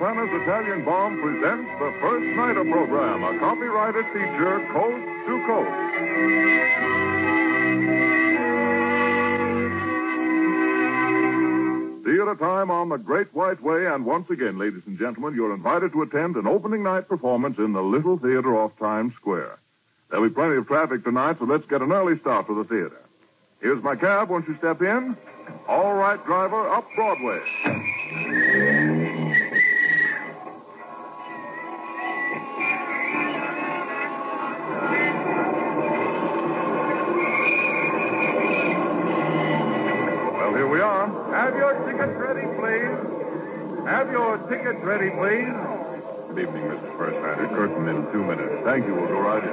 Savannah's Italian Bomb presents the First Nighter program, a copyrighted feature, Coast to Coast. Theater time on the Great White Way, and once again, ladies and gentlemen, you're invited to attend an opening night performance in the Little Theater off Times Square. There'll be plenty of traffic tonight, so let's get an early start for the theater. Here's my cab. Won't you step in? All right, driver, up Broadway. Well, here we are. Have your tickets ready, please. Have your tickets ready, please. Good evening, Mr. First Nighter. Curtain in 2 minutes. Thank you. We'll go right in.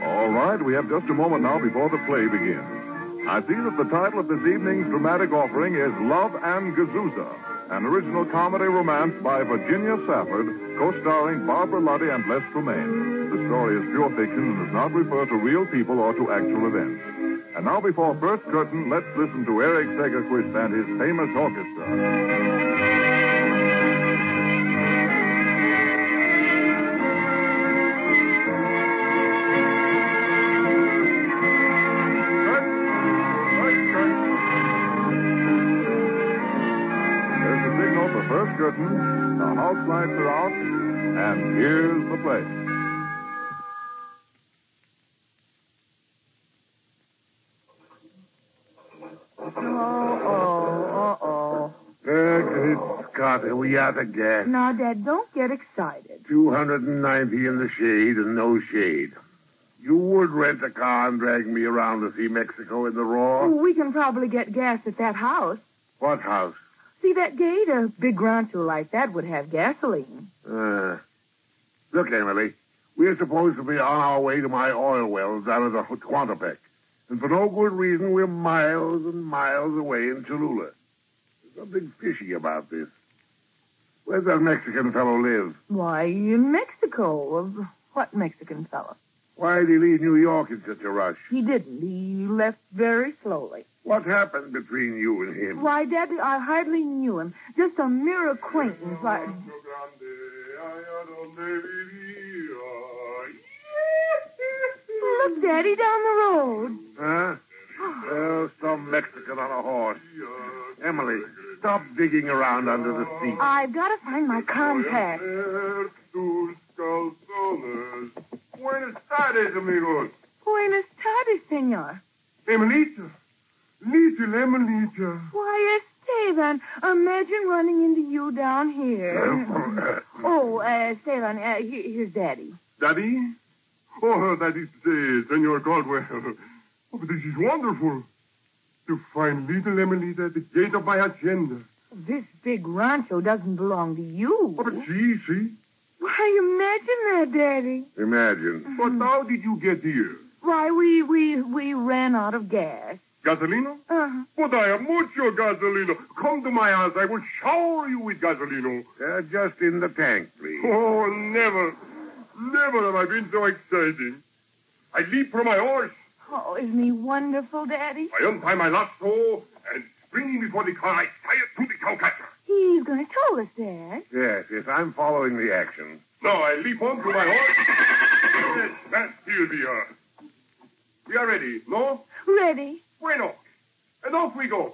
All right, we have just a moment now before the play begins. I see that the title of this evening's dramatic offering is Love and Gazozza, an original comedy romance by Virginia Safford, co-starring Barbara Luddy and Les Tremaine. The story is pure fiction and does not refer to real people or to actual events. And now, before first curtain, let's listen to Eric Segerquist and his famous orchestra. First curtain, the house lights are out, and here's the play. Scott, we out of gas. Now, Dad, don't get excited. 290 in the shade and no shade. You would rent a car and drag me around to see Mexico in the raw? Oh, we can probably get gas at that house. What house? See that gate? A big rancho like that would have gasoline. Look, Emily, we're supposed to be on our way to my oil wells down at the Quantapec. And for no good reason, we're miles and miles away in Cholula. There's something fishy about this. Where's that Mexican fellow live? Why, in Mexico. What Mexican fellow? Why did he leave New York in such a rush? He didn't. He left very slowly. What happened between you and him? Why, Daddy, I hardly knew him. Just a mere acquaintance. Look, Daddy, down the road. Huh? Oh, some Mexican on a horse. Emily, stop digging around under the seat. I've got to find my compact. Buenas tardes, amigos. Buenas tardes, senor. Emelita. Emelita. Why, Esteban, imagine running into you down here. Esteban, here's Daddy. Daddy? Oh, that is Senor Caldwell. Oh, but this is wonderful. To find little Emelita at the gate of my hacienda. This big rancho doesn't belong to you. Oh, but see. Why, imagine that, Daddy. Imagine. But how did you get here? Why, we ran out of gas. Gasolino? Uh-huh. But I have mucho gasolino. Come to my house. I will shower you with gasolino. Just in the tank, please. Oh, never have I been so exciting. I leap from my horse. Oh, isn't he wonderful, Daddy? I untie my lasso, and springing before the car, I tie it to the cowcatcher. He's going to tow us, Dad. Yes, I'm following the action. Now I leap onto my horse. Yes, that's here we are. We are ready, no? Ready. Bueno. And off we go.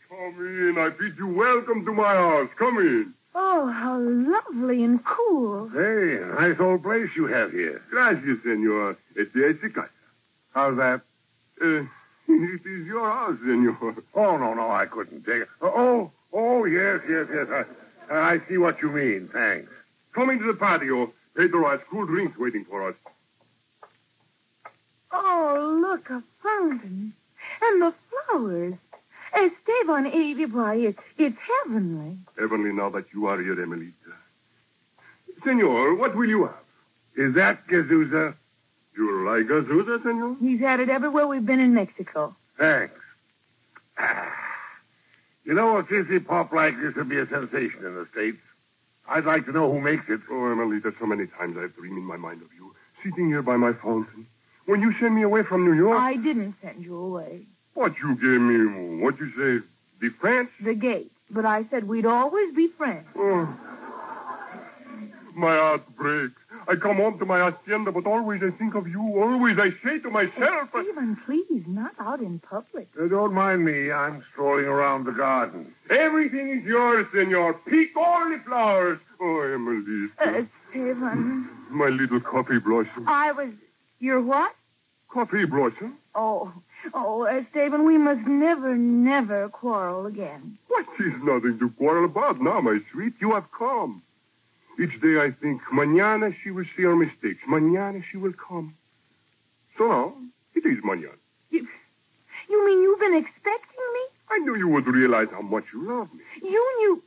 Come in. I bid you welcome to my house. Come in. Oh, how lovely and cool. Hey, nice old place you have here. Gracias, senor. Este es casa. How's that? It is your house, senor. Oh, no, I couldn't take it. Oh, yes. I see what you mean. Thanks. Come into the patio. Pedro has cool drinks waiting for us. Oh, look, a fountain. And the flowers. Esteban, why, it's heavenly. Heavenly now that you are here, Emelita. Senor, what will you have? Is that Gazozza? You like Gazozza, senor? He's had it everywhere we've been in Mexico. Thanks. You know, a fizzy pop like this would be a sensation in the States. I'd like to know who makes it. Oh, Emelita, so many times I've dreamed in my mind of you, sitting here by my fountain. When you sent me away from New York... I didn't send you away. What you gave me, what you say, the French? The gate. But I said we'd always be friends. Oh. My heart breaks. I come home to my hacienda, but always I think of you. Always I say to myself... Stephen, please, not out in public. Don't mind me. I'm strolling around the garden. Everything is yours, senor. Pick all the flowers. Oh, Emelita. Stephen. My little coffee blossom. Your what? Coffee blossom? Oh, Stephen, we must never, never quarrel again. What is nothing to quarrel about now, my sweet? You have come. Each day I think, mañana she will see her mistakes. Mañana she will come. So now, it is mañana. You mean you've been expecting me? I knew you would realize how much you love me. You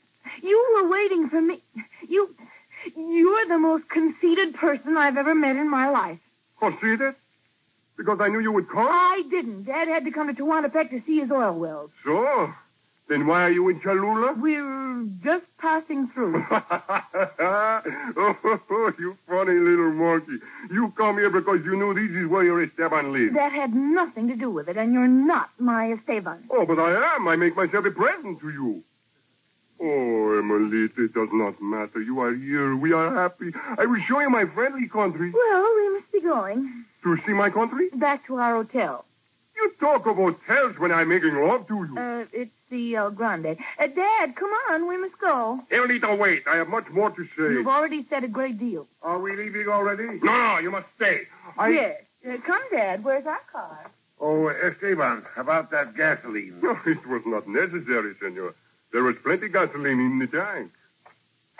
were waiting for me. You're the most conceited person I've ever met in my life. Conceited? Because I knew you would come? I didn't. Dad had to come to Tehuantepec to see his oil wells. So? Then why are you in Cholula? We're just passing through. Oh, you funny little monkey. You come here because you knew this is where your Esteban lives. That had nothing to do with it, and you're not my Esteban. Oh, but I am. I make myself a present to you. Oh, Emelita, it does not matter. You are here. We are happy. I will show you my friendly country. Well, we must be going. To see my country? Back to our hotel. You talk of hotels when I'm making love to you. It's the El Grande. Dad, come on. We must go. Emelita, wait. I have much more to say. You've already said a great deal. Are we leaving already? No, you must stay. Yes. Come, Dad. Where's our car? Oh, Esteban, about that gasoline. No, it was not necessary, senor. There was plenty gasoline in the tank.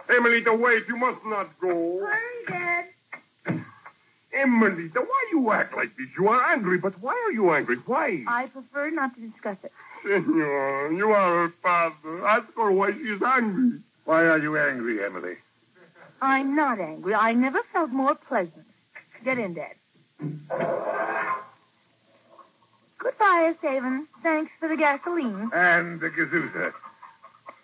Emelita, wait. You must not go. Hurry, Dad. Emelita, why you act like this? You are angry, but why are you angry? Why? I prefer not to discuss it. Senor, you are her father. Ask her why she is angry. Why are you angry, Emily? I'm not angry. I never felt more pleasant. Get in, Dad. Goodbye, Esteban. Thanks for the gasoline. And the Gazozza.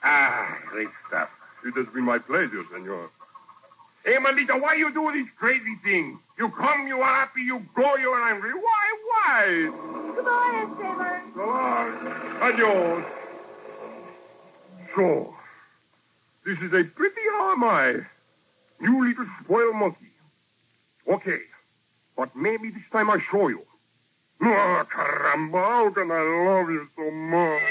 Ah, great stuff. It has been my pleasure, senor. Hey, Emelita, why you do these crazy things? You come, you are happy, you go, you are angry. Why? Goodbye, Esteban. So long. Adios. So, this is a pretty how am I? You little spoiled monkey. Okay, but maybe this time I show you. Oh, caramba, how can I love you so much?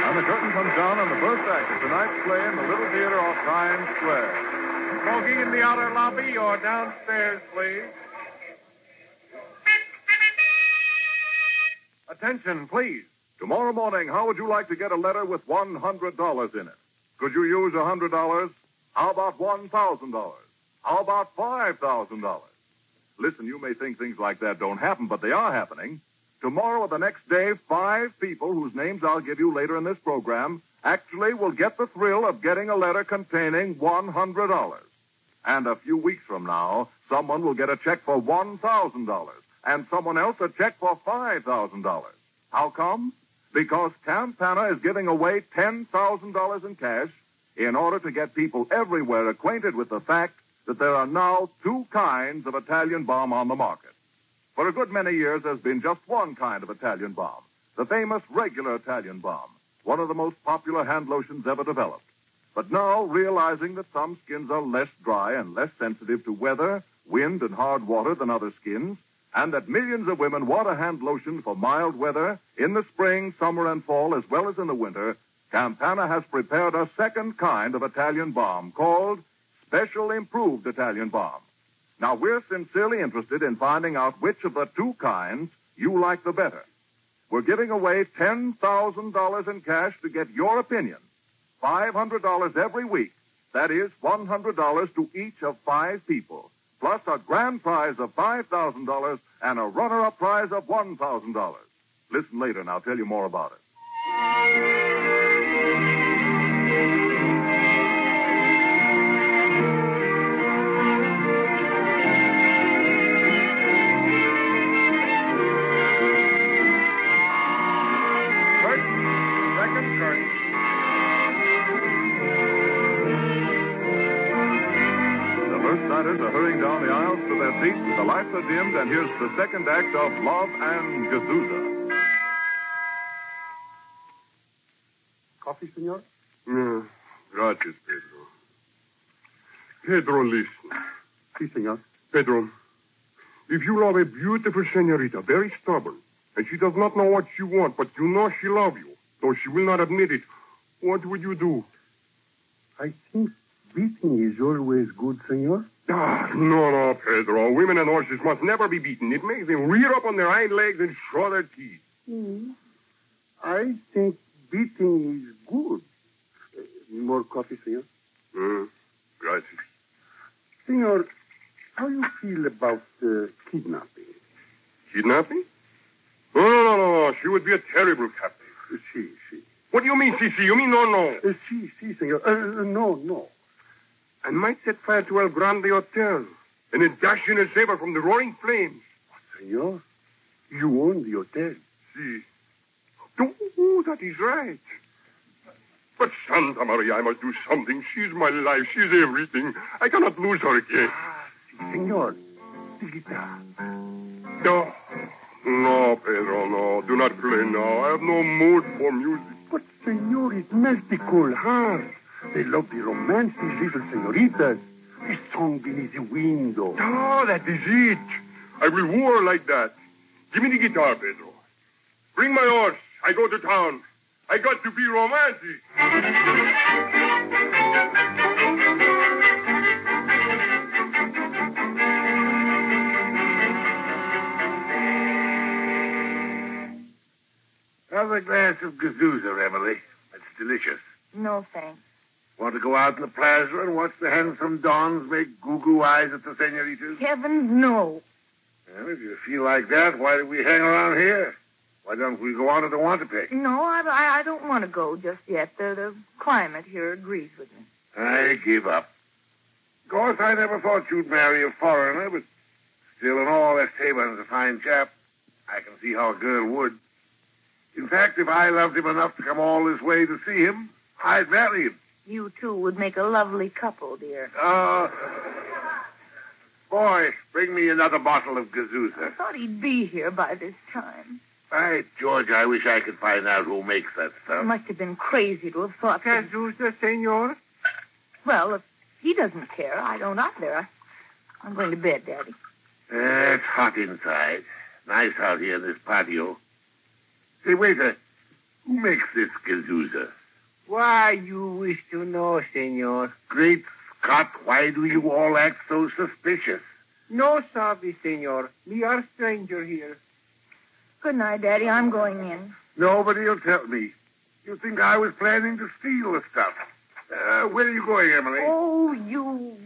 And the curtain comes down on the first act of tonight's play in the Little Theater off Times Square. Smoking in the outer lobby or downstairs, please. Attention, please. Tomorrow morning, how would you like to get a letter with $100 in it? Could you use $100? How about $1,000? How about $5,000? Listen, you may think things like that don't happen, but they are happening. Tomorrow or the next day, 5 people whose names I'll give you later in this program actually will get the thrill of getting a letter containing $100. And a few weeks from now, someone will get a check for $1,000 and someone else a check for $5,000. How come? Because Campana is giving away $10,000 in cash in order to get people everywhere acquainted with the fact that there are now 2 kinds of Italian bomb on the market. For a good many years, there's been just one kind of Italian bomb, the famous regular Italian bomb, one of the most popular hand lotions ever developed. But now, realizing that some skins are less dry and less sensitive to weather, wind, and hard water than other skins, and that millions of women want a hand lotion for mild weather in the spring, summer, and fall, as well as in the winter, Campana has prepared a second kind of Italian bomb called Special Improved Italian Bomb. Now, we're sincerely interested in finding out which of the 2 kinds you like the better. We're giving away $10,000 in cash to get your opinion. $500 every week. That is $100 to each of 5 people, plus a grand prize of $5,000 and a runner-up prize of $1,000. Listen later, and I'll tell you more about it. actors are hurrying down the aisles to their seats. The lights are dimmed, and here's the second act of Love and Gazozza. Coffee, senor? No. Gracias, Pedro. Pedro, listen. Si, senor. Pedro, if you love a beautiful senorita, very stubborn, and she does not know what she wants, but you know she loves you, though she will not admit it, what would you do? I think beating is always good, senor. No, Pedro. Women and horses must never be beaten. It makes them rear up on their hind legs and show their teeth. I think beating is good. More coffee, senor? Gracias. Senor, how you feel about kidnapping? Kidnapping? No. She would be a terrible captive. Si. What do you mean, si? You mean no? Si, senor. No. I might set fire to El Grande Hotel and then dash in and save her from the roaring flames. Senor, you own the hotel. Si. Oh, that is right. But Santa Maria, I must do something. She's my life. She's everything. I cannot lose her again. Senor, the guitar. No, Pedro, no. Do not play now. I have no mood for music. But, senor, it melts the cold heart. They love the romance, these little senoritas. The song beneath the window. Oh, that is it. I will woo her like that. Give me the guitar, Pedro. Bring my horse. I go to town. I got to be romantic. Have a glass of Gazozza, Emily. It's delicious. No, thanks. Want to go out in the plaza and watch the handsome dons make goo-goo eyes at the senoritas? Heavens, no. Well, if you feel like that, why do we hang around here? Why don't we go on to the Wantapec? No, I don't want to go just yet. The climate here agrees with me. I give up. Of course, I never thought you'd marry a foreigner, but still in all, Esteban's a fine chap. I can see how a girl would. In fact, if I loved him enough to come all this way to see him, I'd marry him. You two would make a lovely couple, dear. Boy, bring me another bottle of Gazozza. I thought he'd be here by this time. By George, I wish I could find out who makes that He stuff. must have been crazy to have thought that. Gazozza, senor? Well, if he doesn't care, I don't either. I'm going to bed, Daddy. It's hot inside. Nice out here in this patio. Say, waiter, who makes this Gazozza? Why, you wish to know, senor? Great Scott, why do you all act so suspicious? No sorry, senor. We are stranger here. Good night, Daddy. I'm going in. Nobody'll tell me. You think I was planning to steal the stuff. Where are you going, Emily? Oh, you...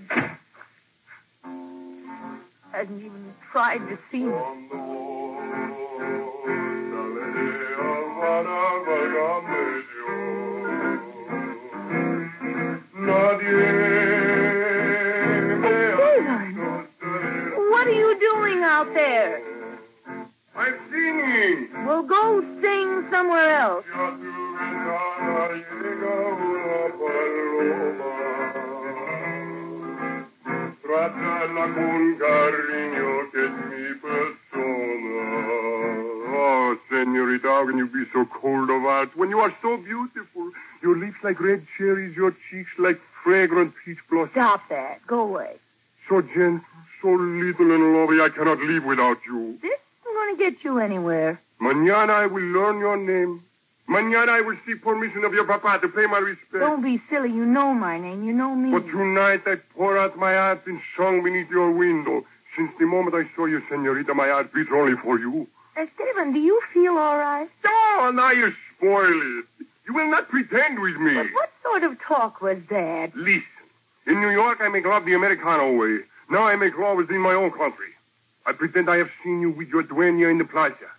Hasn't even tried to see me. What are you doing out there? I'm singing. Well, go sing somewhere else. Oh, senorita, how can you be so cold of heart when you are so beautiful? Your lips like red cherries, your cheeks like fragrant peach blossoms. Stop that. Go away. So gentle, so little and lovely, I cannot live without you. This isn't going to get you anywhere. Mañana I will learn your name. Mañana I will seek permission of your papa to pay my respect. Don't be silly. You know my name. You know me. But tonight I pour out my heart in song beneath your window. Since the moment I saw you, senorita, my heart beats only for you. Esteban, do you feel all right? Oh, now you spoil it. You will not pretend with me. But what sort of talk was that? Listen. In New York, I make love the Americano way. Now I make love within my own country. I pretend I have seen you with your dueña in the plaza.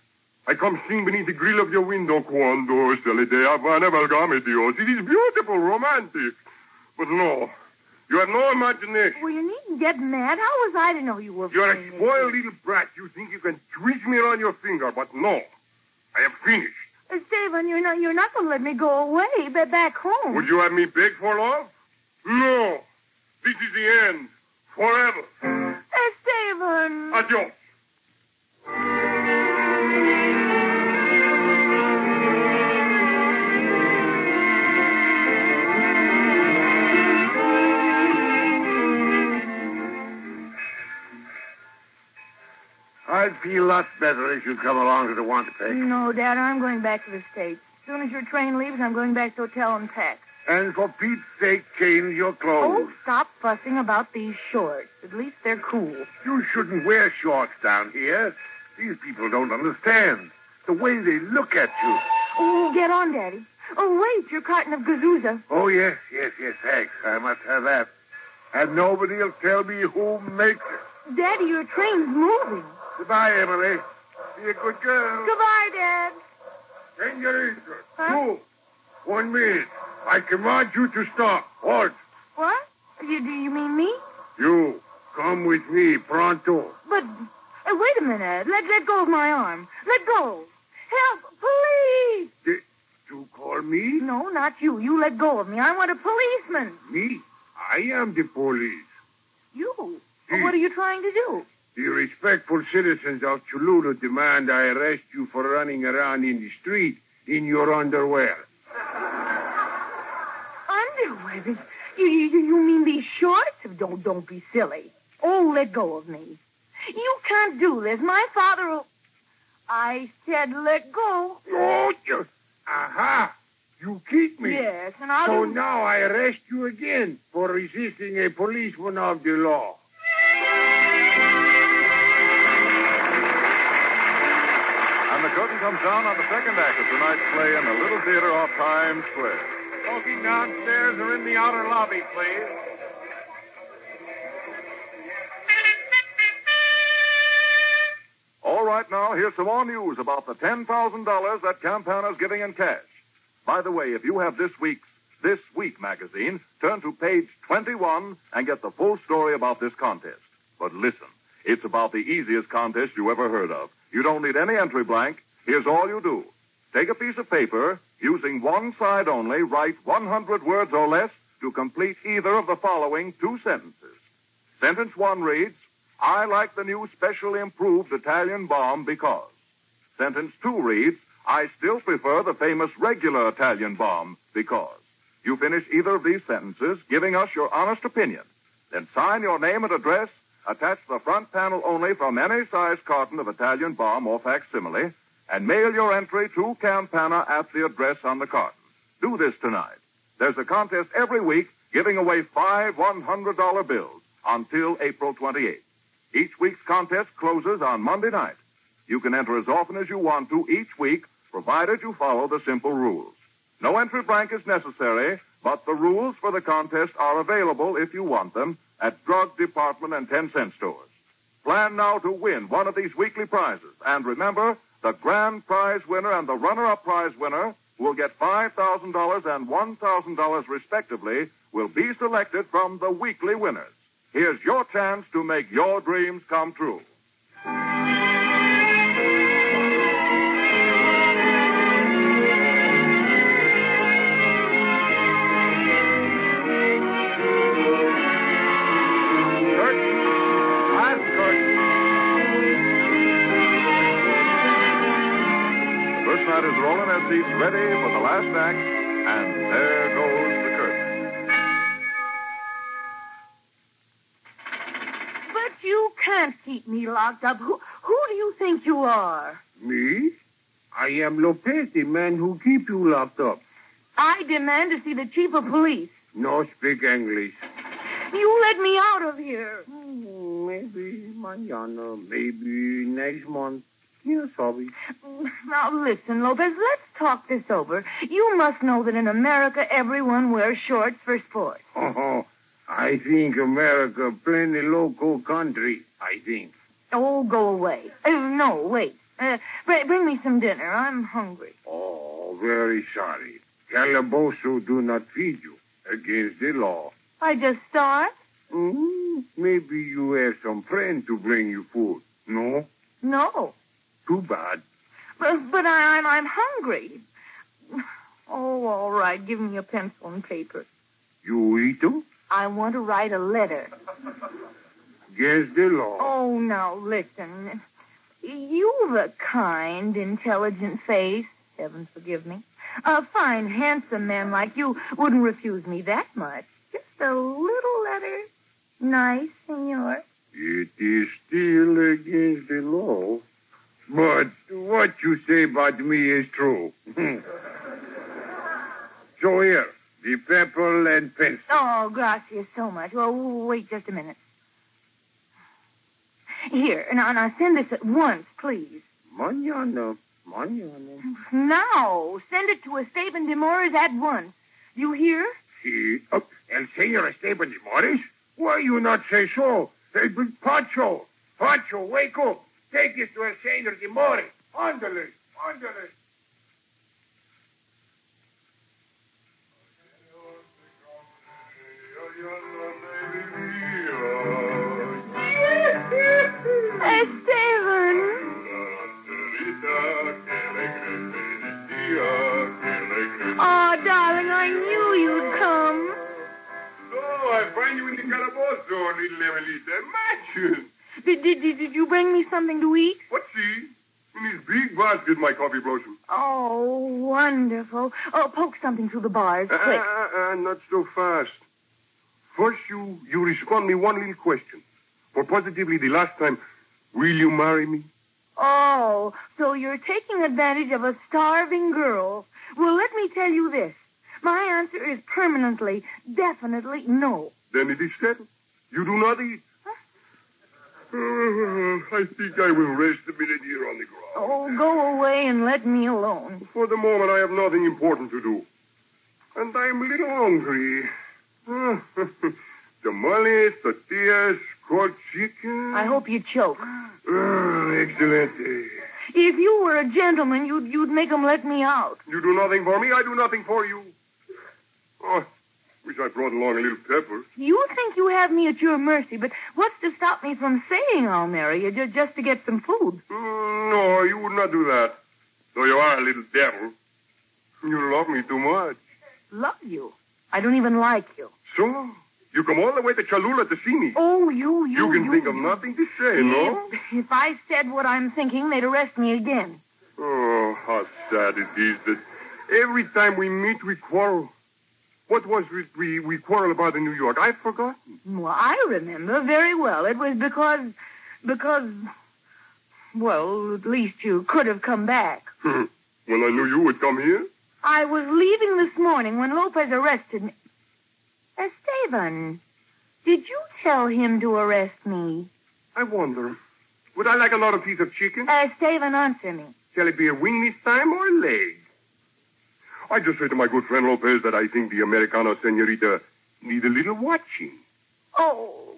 I come sing beneath the grill of your window. Cuando se le de Habana valgame Dios. It is beautiful, romantic. But no, you have no imagination. Well, you needn't get mad. How was I to know you were You're playing a spoiled little brat. You think you can twist me around your finger, but no. I am finished. Esteban, you're not going to let me go away, but back home. Would you have me beg for love? No. This is the end. forever. Esteban! Adios. I'd feel a lot better if you'd come along to the Wantapec. No, Dad, I'm going back to the States. As soon as your train leaves, I'm going back to the hotel and pack. And for Pete's sake, change your clothes. Oh, stop fussing about these shorts. At least they're cool. You shouldn't wear shorts down here. These people don't understand. The way they look at you. Oh, get on, Daddy. Oh, wait, your carton of Gazozza. Oh, yes, thanks. I must have that. And nobody'll tell me who makes it. Daddy, your train's moving. Goodbye, Emily. Be a good girl. Goodbye, Dad. Senorita, Huh? you. 1 minute. I command you to stop. Halt. What? Do you mean me? You, come with me, pronto. But, wait a minute. Let go of my arm. Let go. Help! Police! You call me? No, not you. You let go of me. I want a policeman. Me? I am the police. You? Well, what are you trying to do? The respectful citizens of Cholula demand I arrest you for running around in the street in your underwear. Underwear? You mean these shorts? Don't be silly. Oh, let go of me. You can't do this. My father will... I said let go. Oh, you... Aha! You keep me. Yes, and I'll... So now I arrest you again for resisting a policeman of the law. And the curtain comes down on the second act of tonight's play in the Little Theater off Times Square. Smoking downstairs or in the outer lobby, please. All right, now, here's some more news about the $10,000 that Campana's giving in cash. By the way, if you have this week's This Week magazine, turn to page 21 and get the full story about this contest. But listen, it's about the easiest contest you ever heard of. You don't need any entry blank. Here's all you do. Take a piece of paper, using one side only, write 100 words or less to complete either of the following two sentences. Sentence 1 reads, I like the new specially improved Italian bomb because. Sentence 2 reads, I still prefer the famous regular Italian bomb because. You finish either of these sentences, giving us your honest opinion. Then sign your name and address, attach the front panel only from any size carton of Italian bomb or facsimile, and mail your entry to Campana at the address on the carton. Do this tonight. There's a contest every week giving away 5 $100 bills until April 28th. Each week's contest closes on Monday night. You can enter as often as you want to each week, provided you follow the simple rules. No entry blank is necessary, but the rules for the contest are available if you want them at drug department and 10-cent stores. Plan now to win one of these weekly prizes. And remember, the grand prize winner and the runner-up prize winner, who will get $5,000 and $1,000 respectively, will be selected from the weekly winners. Here's your chance to make your dreams come true. Night is rolling as seats ready for the last act, and there goes the curtain. But you can't keep me locked up. Who do you think you are? Me? I am Lopez, the man who keep you locked up. I demand to see the chief of police. No speak English. You let me out of here. Maybe mañana, maybe next month. Yes, Hobby. Now, listen, Lopez, let's talk this over. You must know that in America, everyone wears shorts for sport. Oh, I think America plenty local country, I think. Oh, go away. No, wait. Bring me some dinner. I'm hungry. Oh, very sorry. Calabozo do not feed you. Against the law. I just starved? Maybe you have some friend to bring you food. No? No. Too bad. But I'm hungry. Oh, all right. Give me a pencil and paper. You eat them? I want to write a letter. against the law. Oh, now, listen. You've a kind, intelligent face. Heaven forgive me. A fine, handsome man like you wouldn't refuse me that much. Just a little letter. Nice, senor. It is still against the law. But what you say about me is true. So here, the paper and pencil. Oh, gracias so much. Well, wait just a minute. Here, now send this at once, please. Mañana. Now, send it to Esteban de Morris at once. You hear? Sí. Oh, el señor Esteban de Morris? Why you not say so? Hey, Pancho, wake up. Take this to el señor de Morris. Ándale. Esteban. Oh, darling, I knew you'd come. So, I find you in the calabozo, little Emelita. Imagine. Did you bring me something to eat? What, see? In this big basket, my coffee blossom. Oh, wonderful. Oh, poke something through the bars, quick. Not so fast. First, you respond me one little question. For positively the last time, will you marry me? Oh, so you're taking advantage of a starving girl. Well, let me tell you this. My answer is permanently, definitely no. Then it is settled. You do not eat. Huh? I think I will rest a minute here on the ground. Oh, go away and let me alone. For the moment, I have nothing important to do. And I'm a little hungry. Tamales, tortillas, cold chicken. I hope you choke. Excellent. If you were a gentleman, you'd make 'em let me out. You do nothing for me, I do nothing for you. Oh, wish I brought along a little pepper. You think you have me at your mercy, but what's to stop me from saying I'll marry you just to get some food? No, you would not do that. Though you are a little devil. You love me too much. Love you? I don't even like you. So, you come all the way to Cholula to see me. Oh, you. You can think of nothing to say, no? If I said what I'm thinking, they'd arrest me again. Oh, how sad it is that every time we meet, we quarrel. What was it we quarreled about in New York? I've forgotten. Well, I remember very well. It was because, well, at least you could have come back. When I knew you would come here? I was leaving this morning when Lopez arrested me. Esteban, did you tell him to arrest me? I wonder. Would I like another piece of chicken? Esteban, answer me. Shall it be a wing this time or a leg? I just say to my good friend Lopez that I think the Americano senorita need a little watching. Oh,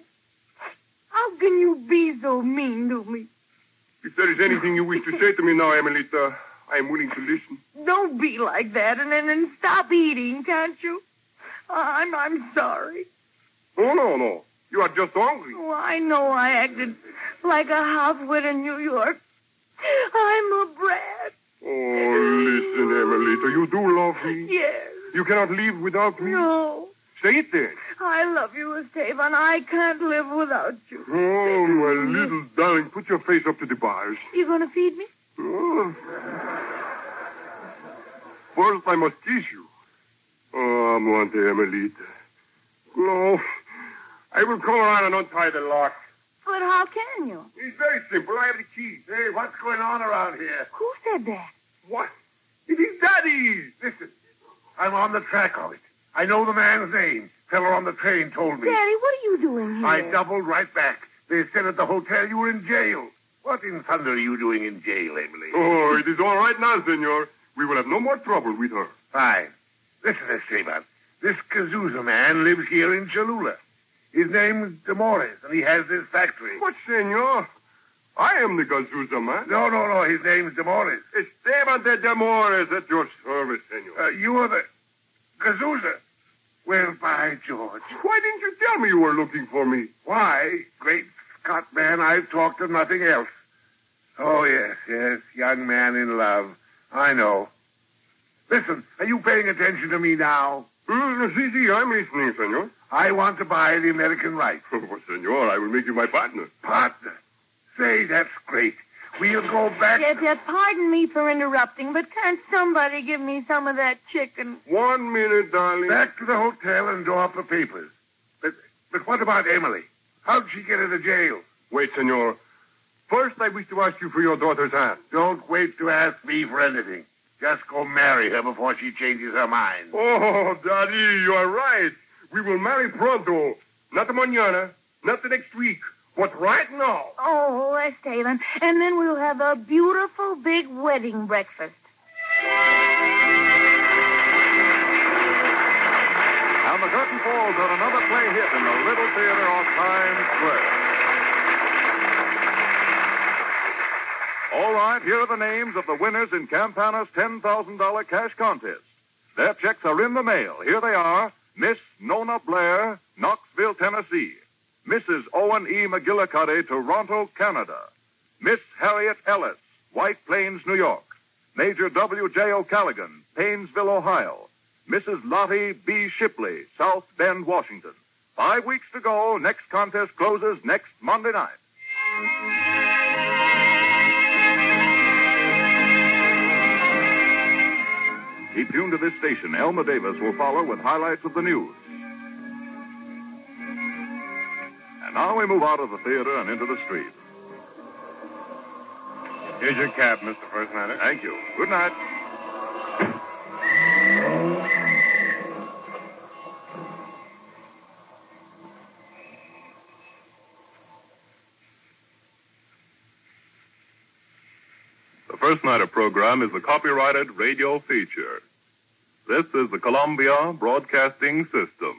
how can you be so mean to me? If there is anything you wish to say to me now, Emelita, I am willing to listen. Don't be like that and stop eating, can't you? I'm sorry. Oh, no. You are just hungry. Oh, I know I acted like a housewit in New York. I'm a brat. Oh, listen, Emelita, you do love me. Yes. You cannot live without me. No. Say it then. I love you, Esteban. I can't live without you. Oh, my little darling, put your face up to the bars. You gonna feed me? Oh. First, I must kiss you. Oh, Monte Emelita. No, I will come around and untie the lock. But how can you? It's very simple. I have the key. Hey, what's going on around here? Who said that? What? It is Daddy's. Listen, I'm on the track of it. I know the man's name. Fella on the train told me. Daddy, what are you doing here? I doubled right back. They said at the hotel you were in jail. What in thunder are you doing in jail, Emily? Oh, it is all right now, senor. We will have no more trouble with her. Fine. Listen, Esteban. This Gazozza man lives here in Cholula. His name's De Morris, and he has this factory. What, senor? I am the Gazozza man. No. His name's De Morris. Esteban de Morris at your service, senor. You are the Gazozza. Well, by George. Why didn't you tell me you were looking for me? Why? Great Scott, man, I've talked of nothing else. Oh, yes, young man in love. I know. Listen, are you paying attention to me now? Si, I'm listening, senor. I want to buy the American rights. Oh, senor, I will make you my partner. Partner? Say, that's great. We'll go back... Pardon me for interrupting, but can't somebody give me some of that chicken? 1 minute, darling. Back to the hotel and draw up the papers. But what about Emily? How'd she get into jail? Wait, senor. First, I wish to ask you for your daughter's hand. Don't wait to ask me for anything. Just go marry her before she changes her mind. Oh, Daddy, you are right. We will marry pronto. Not mañana, not the next week, but right now. Oh, Esteban. And then we'll have a beautiful big wedding breakfast. And the curtain falls on another play hit in the Little Theater on Times Square. All right, here are the names of the winners in Campana's $10,000 cash contest. Their checks are in the mail. Here they are. Miss Nona Blair, Knoxville, Tennessee. Mrs. Owen E. McGillicuddy, Toronto, Canada. Miss Harriet Ellis, White Plains, New York. Major W.J. O'Callaghan, Paynesville, Ohio. Mrs. Lottie B. Shipley, South Bend, Washington. 5 weeks to go. Next contest closes next Monday night. Keep tuned to this station. Elma Davis will follow with highlights of the news. And now we move out of the theater and into the street. Here's your cab, Mr. First Nighter. Thank you. Good night. The First Nighter program is a copyrighted radio feature. This is the Columbia Broadcasting System.